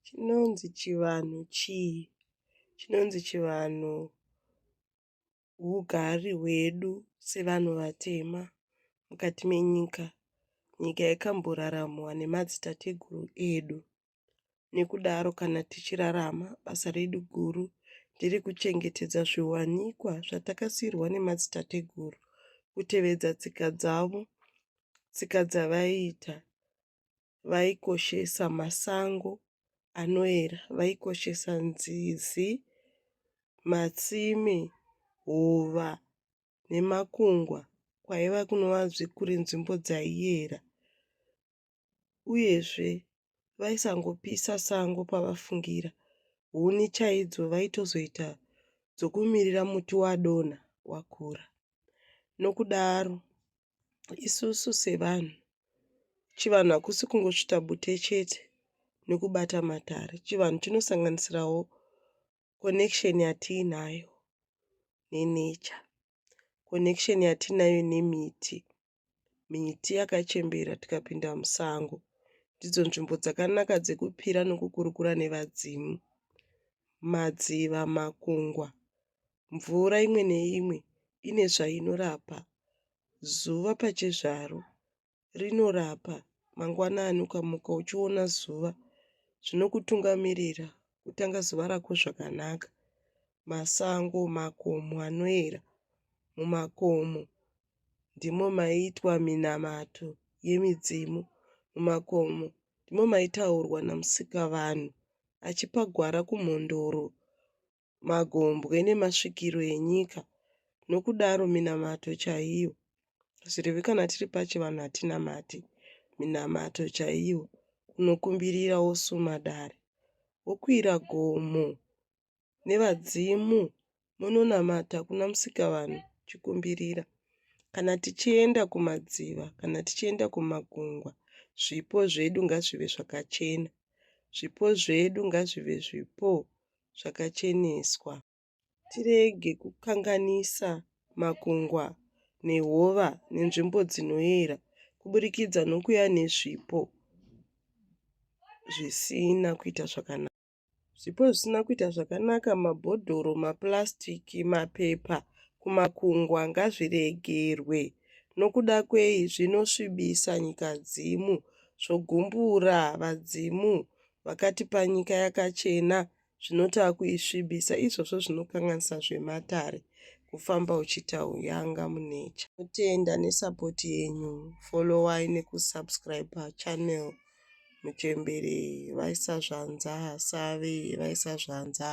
Chinonzi chivanhu chii? Chinonzi chivanhu hugari hwedu sevanhu vatema mukati menyika. Nyika yakamboraramwa nemadzitateguru edu. Nekudaro kana tichirarama, basa redu guru ndere kuchengetedza zviwanikwa zvatakasiirwa nemadzitateguru, kutevedza tsika dzavo, tsika dzavaiita. Vaikoshesa masango anoera, vaikoshesa nzizi, matsime, hova nemakungwa kwaiva kunova kuri nzvimbo dzaiyera. Uyezve vaisangopisa sango pavafungira. Huni chaidzo vaitozoita dzokumirira muti wadonha wakura. Nokudaro isusu sevanhu, chivanhu hakusi kungosvuta bute chete nekubata matare. Chivanhu chinosanganisirawo connection yatiinayo nenature, connection yatiinayo nemiti. Miti yakachembera tikapinda musango ndidzo nzvimbo dzakanaka dzekupira nokukurukura nevadzimu. Madziva, makungwa, mvura imwe neimwe ine zvainorapa. Zuva pachezvaro rinorapa. Mangwanani ukamuka uchiona zuva zvinokutungamirira kutanga zuva rako zvakanaka. Masango, makomo anoera. Mumakomo ndimo maiitwa minamato yemidzimu. Mumakomo ndimo maitaurwa namusikavanhu achipa gwara kumhondoro, magombwe nemasvikiro enyika. Nokudaro minamato chaiyo. Zvirevi kana tiri pachivanhu hatinamati. Minamato chaiyo. Unokumbirira wosuma dare, wokwira gomo nevadzimu munonamata kuna musikavanhu uchikumbirira. Kana tichienda kumadziva, kana tichienda kumagungwa, zvipo zvedu ngazvive zvakachena. Zvipo zvedu ngazvive zvipo zvakacheneswa. Tirege kukanganisa makungwa nehova nenzvimbo dzinoera kuburikidza nokuuya nezvipo zvisina kuita zvakanaka. Zvipo zvisina kuita zvakanaka, mabhodhoro, mapurasitiki, mapepa kumakungwa ngazviregerwe. Nokuda kwei? Zvinosvibisa nyika dzimu, zvogumbura vadzimu vakatipa nyika yakachena, zvinotava kuisvibisa. Izvozvo zvinokanganisa zvematare kufamba uchiita uyanga munature. Tinotenda nesapoti yenyu. Followai nekusubscribe pachannel Muchembere Vaisazvanza Save Vaisazvanza.